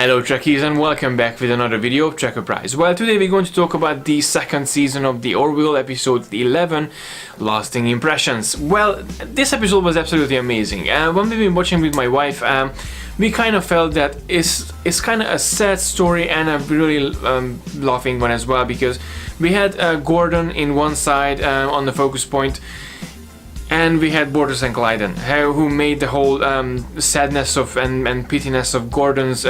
Hello Trekkies and welcome back with another video of TREKKERPRISE. Well, today we're going to talk about the second season of the Orville, episode 11, Lasting Impressions. Well, this episode was absolutely amazing. When we've been watching with my wife, we kind of felt that it's kind of a sad story and a really laughing one as well, because we had Gordon in one side on the focus point, and we had Bortus and Klyden, who made the whole sadness of and pittiness of Gordon's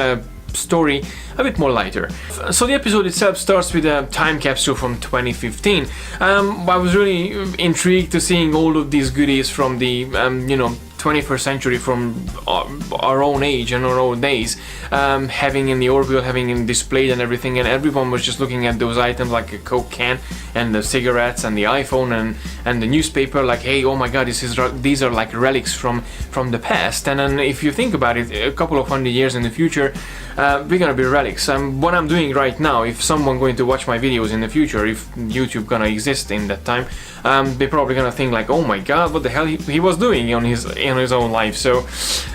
story a bit more lighter. So the episode itself starts with a time capsule from 2015. I was really intrigued to seeing all of these goodies from the 21st century, from our own age and our own days, having in the Orville, having in displayed and everything, and everyone was just looking at those items like a Coke can and the cigarettes and the iPhone and the newspaper, like, hey, oh my god, these are like relics from the past. And then if you think about it, a couple of 100 years in the future, we're gonna be relics. What I'm doing right now, if someone going to watch my videos in the future, if YouTube gonna exist in that time, they're probably gonna think like, oh my god, what the hell he was doing on his own life. So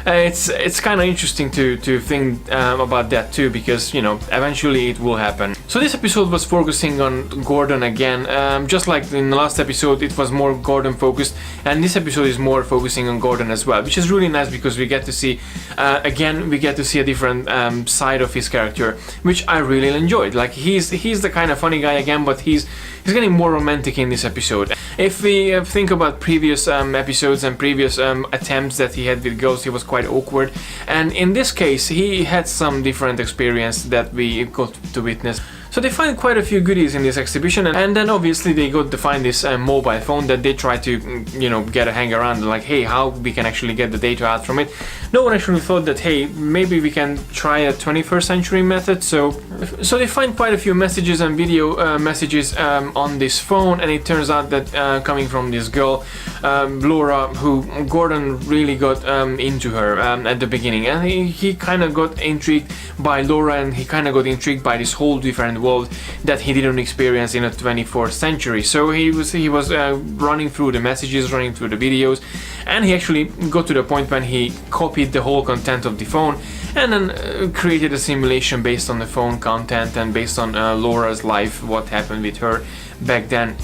it's kind of interesting to think about that too, because eventually it will happen. So this episode was focusing on Gordon again, just like in the last episode it was more Gordon focused, and this episode is more focusing on Gordon as well, which is really nice because we get to see a different side of his character, which I really enjoyed. Like he's the kind of funny guy again, but he's getting more romantic in this episode. If we think about previous episodes and previous attempts that he had with girls, he was quite awkward, and in this case he had some different experience that we got to witness. So they find quite a few goodies in this exhibition, and then obviously they got to find this mobile phone that they try to get a hang around, like, hey, how we can actually get the data out from it. No one actually thought that, hey, maybe we can try a 21st century method. So they find quite a few messages and video messages on this phone, and it turns out that coming from this girl, Laura, who Gordon really got into her at the beginning, and he kind of got intrigued by Laura, and he kind of got intrigued by this whole different world that he didn't experience in the 24th century. So he was running through the messages, running through the videos, and he actually got to the point when he copied the whole content of the phone and then created a simulation based on the phone content and based on Laura's life, what happened with her back then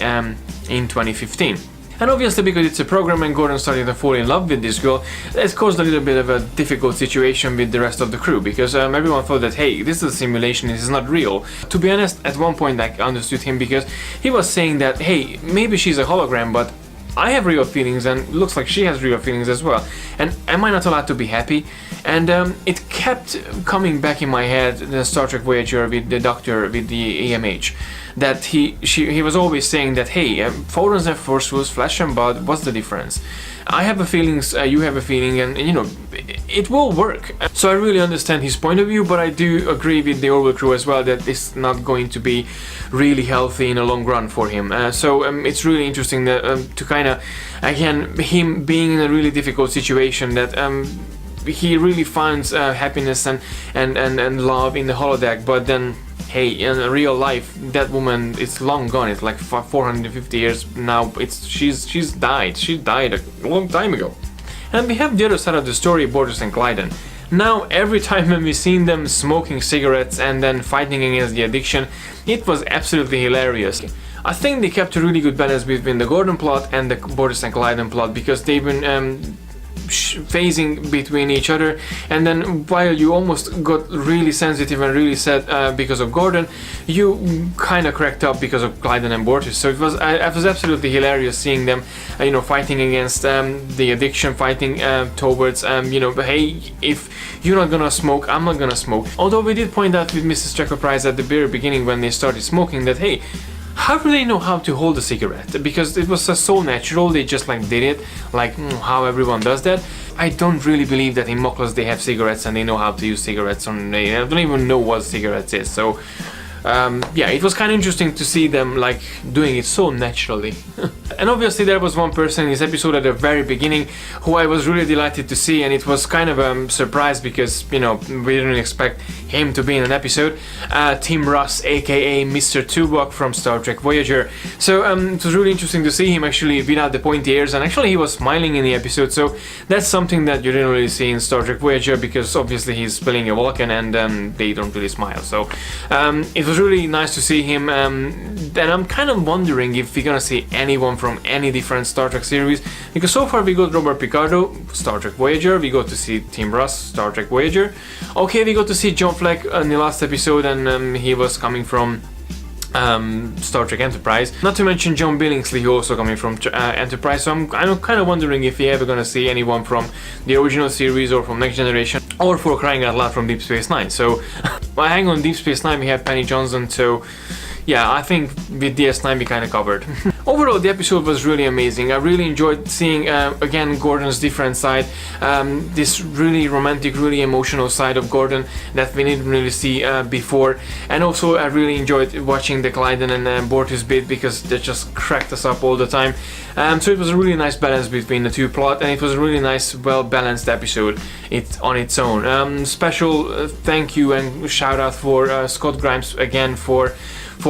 in 2015. And obviously, because it's a program and Gordon started to fall in love with this girl, it's caused a little bit of a difficult situation with the rest of the crew, because everyone thought that, hey, this is a simulation, this is not real. To be honest, at one point I understood him, because he was saying that, hey, maybe she's a hologram, but I have real feelings, and it looks like she has real feelings as well. And am I not allowed to be happy? And it kept coming back in my head, the Star Trek Voyager with the Doctor, with the AMH, that he was always saying that, hey, photons and force, flesh and blood, what's the difference? I have a feelings, you have a feeling, and it will work. So I really understand his point of view, but I do agree with the Orville crew as well that it's not going to be really healthy in the long run for him. So it's really interesting that, to kind of, again, him being in a really difficult situation, that he really finds happiness and love in the holodeck, but then, hey, in real life, that woman is long gone. It's like 450 years now. She's died. She died a long time ago. And we have the other side of the story, Bortus and Klyden. Now, every time when we seen them smoking cigarettes and then fighting against the addiction, it was absolutely hilarious. I think they kept a really good balance between the Gordon plot and the Bortus and Klyden plot, because they've been phasing between each other, and then while you almost got really sensitive and really sad because of Gordon, you kind of cracked up because of Klyden and Bortus. So it was absolutely hilarious seeing them fighting against the addiction, fighting towards hey, if you're not gonna smoke, I'm not gonna smoke. Although we did point out with Mrs. TREKKERPRISE at the very beginning when they started smoking that, hey, how do they know how to hold a cigarette? Because it was so natural, they just like did it, like how everyone does that. I don't really believe that in Moklas they have cigarettes and they know how to use cigarettes, or they don't even know what cigarettes is. So yeah, it was kind of interesting to see them like doing it so naturally. And obviously there was one person in this episode at the very beginning who I was really delighted to see, and it was kind of a surprise because, you know, we didn't expect him to be in an episode. Tim Russ, aka Mr. Tuvok from Star Trek Voyager. So it was really interesting to see him actually without the pointy ears, and actually he was smiling in the episode, so that's something that you didn't really see in Star Trek Voyager, because obviously he's playing a Vulcan and they don't really smile. So it was really nice to see him, and I'm kind of wondering if we're gonna see anyone from any different Star Trek series, because so far we got Robert Picardo, Star Trek Voyager, we got to see Tim Russ, Star Trek Voyager. Okay, we got to see John Fleck in the last episode, and he was coming from Star Trek Enterprise. Not to mention John Billingsley, who also coming from Enterprise. So I'm kind of wondering if we're ever gonna see anyone from the original series or from Next Generation, or for crying out loud from Deep Space Nine. So well, hang on, Deep Space Nine we have Penny Johnson, so yeah, I think with DS9 we kind of covered. Overall, the episode was really amazing. I really enjoyed seeing again Gordon's different side, this really romantic, really emotional side of Gordon that we didn't really see before. And also I really enjoyed watching the Klyden and Bortus bit, because they just cracked us up all the time. So it was a really nice balance between the two plot, and it was a really nice, well balanced episode on its own. Special thank you and shout out for Scott Grimes again for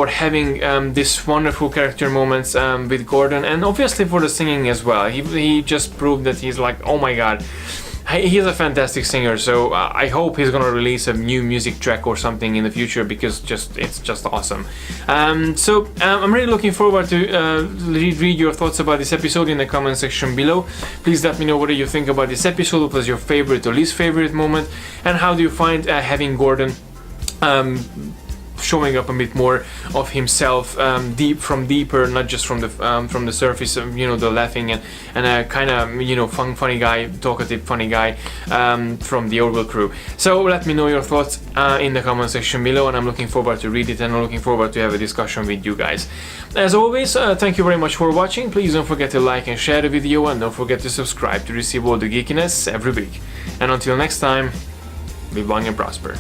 having this wonderful character moments with Gordon, and obviously for the singing as well. He just proved that he's like, oh my god, he's a fantastic singer. So I hope he's gonna release a new music track or something in the future, because it's just awesome. So I'm really looking forward to read your thoughts about this episode in the comment section below. Please let me know what do you think about this episode, what was your favorite or least favorite moment, and how do you find having Gordon showing up a bit more of himself, deeper, not just from the surface, you know, the laughing and kind of, you know, funny guy, talkative funny guy from the Orville crew. So let me know your thoughts in the comment section below, and I'm looking forward to read it, and I'm looking forward to have a discussion with you guys. As always, thank you very much for watching. Please don't forget to like and share the video, and don't forget to subscribe to receive all the geekiness every week. And until next time, live long and prosper.